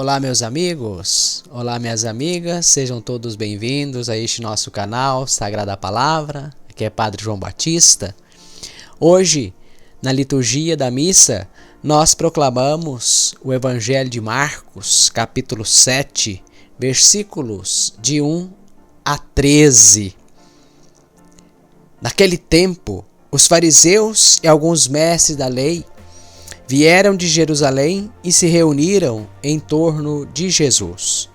Olá, meus amigos, olá, minhas amigas, sejam todos bem-vindos a este nosso canal Sagrada Palavra. Aqui é Padre João Batista. Hoje, na liturgia da missa, nós proclamamos o Evangelho de Marcos, capítulo 7, versículos de 1 a 13. Naquele tempo, os fariseus e alguns mestres da lei vieram de Jerusalém e se reuniram em torno de Jesus.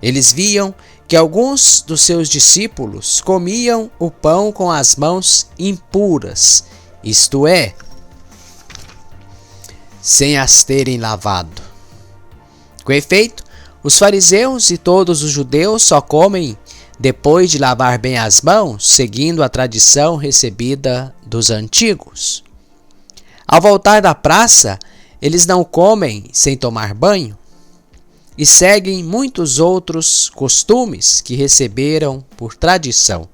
Eles viam que alguns dos seus discípulos comiam o pão com as mãos impuras, isto é, sem as terem lavado. Com efeito, os fariseus e todos os judeus só comem depois de lavar bem as mãos, seguindo a tradição recebida dos antigos. Ao voltar da praça, eles não comem sem tomar banho e seguem muitos outros costumes que receberam por tradição.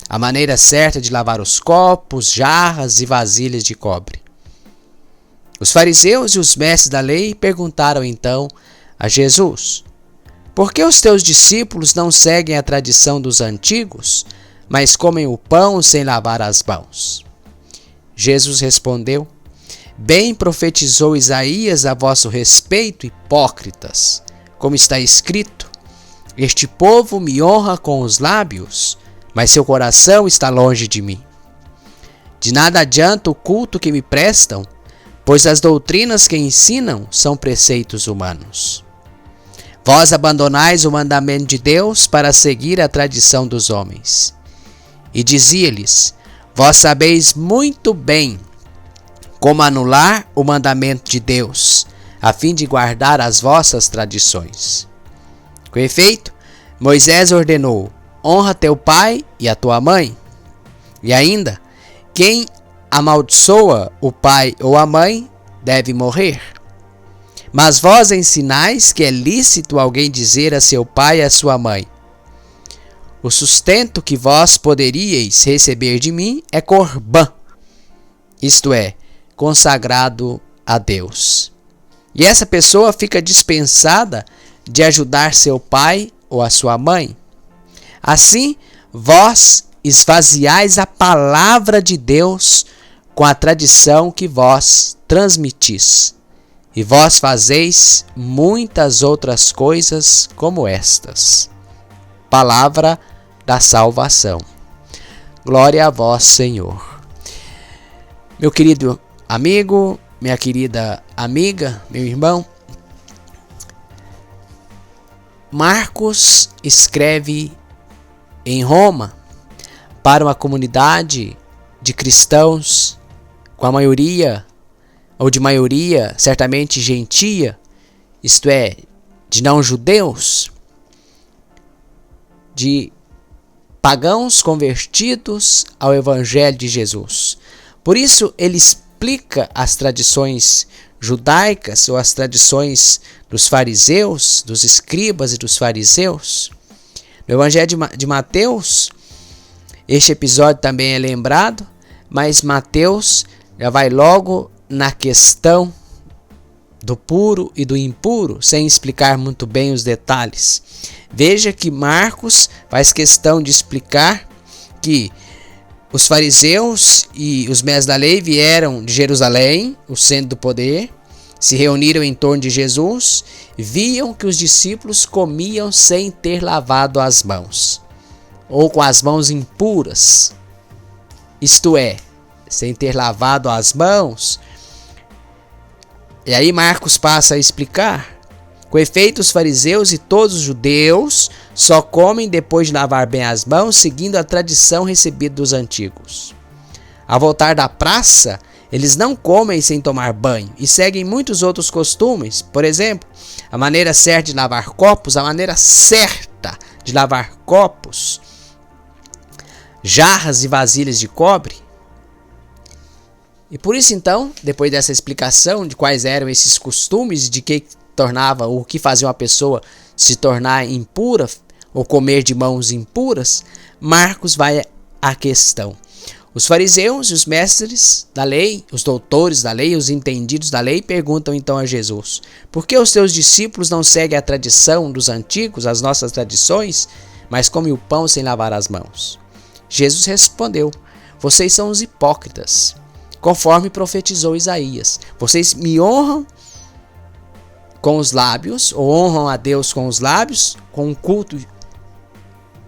A maneira certa de lavar os copos, jarras e vasilhas de cobre. Os fariseus e os mestres da lei perguntaram então a Jesus: por que os teus discípulos não seguem a tradição dos antigos, mas comem o pão sem lavar as mãos? Jesus respondeu: bem profetizou Isaías a vosso respeito, hipócritas, como está escrito: este povo me honra com os lábios, mas seu coração está longe de mim. De nada adianta o culto que me prestam, pois as doutrinas que ensinam são preceitos humanos. Vós abandonais o mandamento de Deus para seguir a tradição dos homens. E dizia-lhes: vós sabeis muito bem como anular o mandamento de Deus, a fim de guardar as vossas tradições. Com efeito, Moisés ordenou: honra teu pai e a tua mãe. E ainda, quem amaldiçoa o pai ou a mãe deve morrer. Mas vós ensinais que é lícito alguém dizer a seu pai e a sua mãe: o sustento que vós poderíeis receber de mim é corbã, isto é, consagrado a Deus. E essa pessoa fica dispensada de ajudar seu pai ou a sua mãe. Assim, vós esvaziais a palavra de Deus com a tradição que vós transmitis. E vós fazeis muitas outras coisas como estas. Palavra da salvação. Glória a vós, Senhor. Meu querido amigo, minha querida amiga, meu irmão, Marcos escreve em Roma para uma comunidade de cristãos, com a maioria, ou de maioria, certamente gentia, isto é, de não-judeus, de pagãos convertidos ao Evangelho de Jesus. Por isso, ele explica as tradições judaicas ou as tradições dos fariseus, dos escribas e dos fariseus. No Evangelho de Mateus, este episódio também é lembrado, mas Mateus já vai logo na questão do puro e do impuro, sem explicar muito bem os detalhes. Veja que Marcos faz questão de explicar que os fariseus e os mestres da lei vieram de Jerusalém, o centro do poder, se reuniram em torno de Jesus, viam que os discípulos comiam sem ter lavado as mãos, ou com as mãos impuras, isto é, sem ter lavado as mãos. E aí Marcos passa a explicar: com efeito, os fariseus e todos os judeus só comem depois de lavar bem as mãos, seguindo a tradição recebida dos antigos. Ao voltar da praça, eles não comem sem tomar banho e seguem muitos outros costumes. Por exemplo, a maneira certa de lavar copos, jarras e vasilhas de cobre. E por isso então, depois dessa explicação de quais eram esses costumes, de que tornava, ou o que fazia uma pessoa se tornar impura ou comer de mãos impuras, Marcos vai à questão. Os fariseus e os mestres da lei, os doutores da lei, os entendidos da lei, perguntam então a Jesus: por que os teus discípulos não seguem a tradição dos antigos, as nossas tradições, mas comem o pão sem lavar as mãos? Jesus respondeu: vocês são os hipócritas, conforme profetizou Isaías. Vocês me honram com os lábios, ou honram a Deus com os lábios, com um culto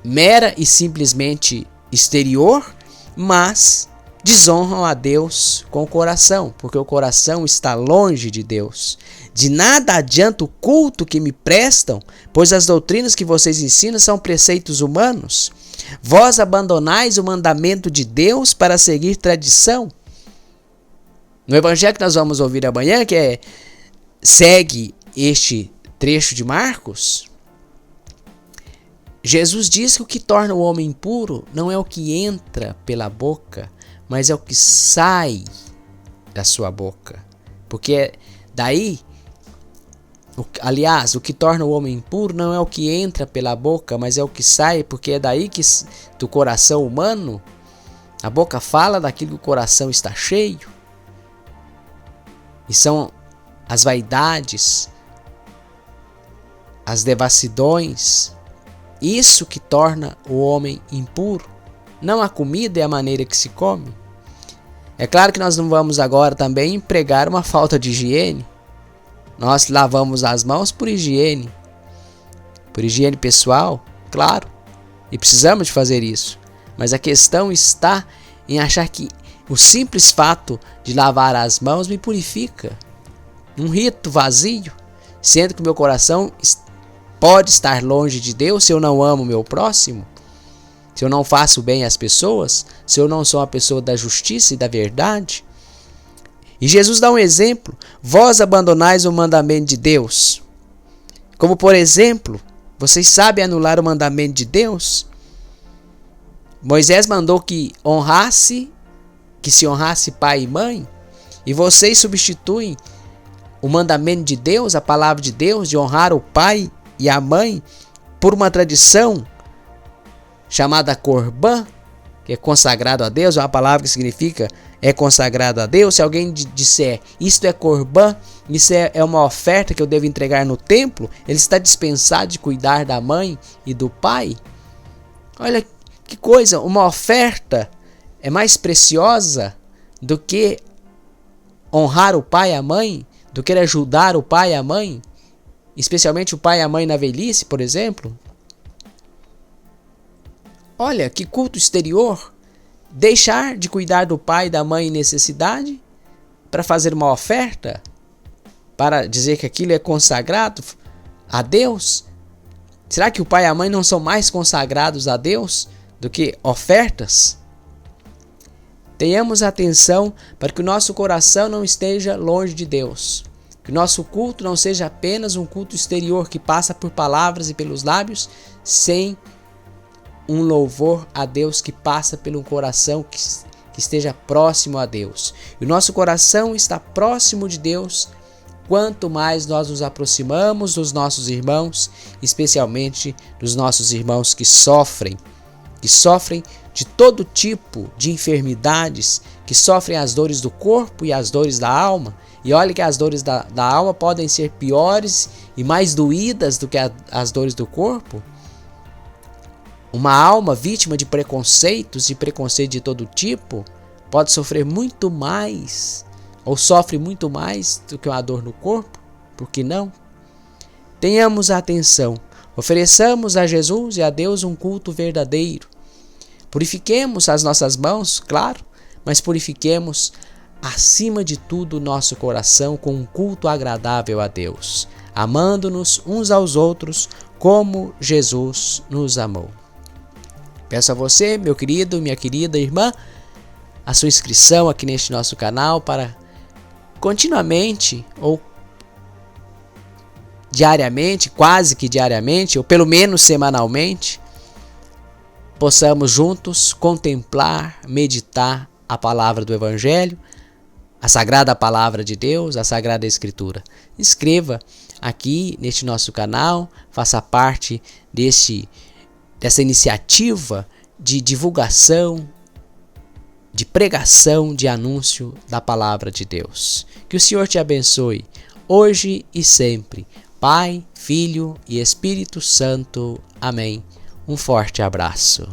mera e simplesmente exterior, mas desonram a Deus com o coração, porque o coração está longe de Deus. De nada adianta o culto que me prestam, pois as doutrinas que vocês ensinam são preceitos humanos. Vós abandonais o mandamento de Deus para seguir tradição. No evangelho que nós vamos ouvir amanhã, que segue este trecho de Marcos, Jesus diz que o que torna o homem impuro não é o que entra pela boca, mas é o que sai da sua boca. Porque daí, aliás, o que torna o homem impuro não é o que entra pela boca, mas é o que sai, porque é daí que do coração humano, a boca fala daquilo que o coração está cheio. E são as vaidades, as devassidões, isso que torna o homem impuro, não a comida e a maneira que se come. É claro que nós não vamos agora também pregar uma falta de higiene. Nós lavamos as mãos por higiene pessoal, claro, e precisamos de fazer isso. Mas a questão está em achar que o simples fato de lavar as mãos me purifica. Um rito vazio, sendo que o meu coração pode estar longe de Deus se eu não amo o meu próximo, se eu não faço bem às pessoas, se eu não sou uma pessoa da justiça e da verdade. E Jesus dá um exemplo: vós abandonais o mandamento de Deus. Como por exemplo, vocês sabem anular o mandamento de Deus? Moisés mandou que se honrasse pai e mãe, e vocês substituem o mandamento de Deus, a palavra de Deus, de honrar o pai e a mãe, por uma tradição chamada Corban, que é consagrado a Deus, é uma palavra que significa é consagrado a Deus. Se alguém disser isto é Corban, isso é uma oferta que eu devo entregar no templo, ele está dispensado de cuidar da mãe e do pai. Olha que coisa, uma oferta é mais preciosa do que honrar o pai e a mãe, do que ajudar o pai e a mãe, especialmente o pai e a mãe na velhice, por exemplo. Olha que culto exterior, deixar de cuidar do pai e da mãe em necessidade para fazer uma oferta, para dizer que aquilo é consagrado a Deus. Será que o pai e a mãe não são mais consagrados a Deus do que ofertas? Tenhamos atenção para que o nosso coração não esteja longe de Deus. Que o nosso culto não seja apenas um culto exterior que passa por palavras e pelos lábios, sem um louvor a Deus que passa pelo coração que esteja próximo a Deus. E o nosso coração está próximo de Deus quanto mais nós nos aproximamos dos nossos irmãos, especialmente dos nossos irmãos que sofrem de todo tipo de enfermidades, que sofrem as dores do corpo e as dores da alma. E olha que as dores da alma podem ser piores e mais doídas do que as dores do corpo. Uma alma vítima de preconceitos de todo tipo pode sofrer muito mais, ou sofre muito mais do que uma dor no corpo. Por que não? Tenhamos atenção, ofereçamos a Jesus e a Deus um culto verdadeiro. Purifiquemos as nossas mãos, claro, mas purifiquemos acima de tudo o nosso coração com um culto agradável a Deus, amando-nos uns aos outros como Jesus nos amou. Peço a você, meu querido, minha querida irmã, a sua inscrição aqui neste nosso canal para continuamente ou diariamente, quase que diariamente, ou pelo menos semanalmente, possamos juntos contemplar, meditar a palavra do Evangelho, a sagrada palavra de Deus, a sagrada Escritura. Inscreva aqui neste nosso canal, faça parte dessa iniciativa de divulgação de pregação, de anúncio da palavra de Deus. Que o Senhor te abençoe, hoje e sempre. Pai, Filho e Espírito Santo. Amém. Um forte abraço.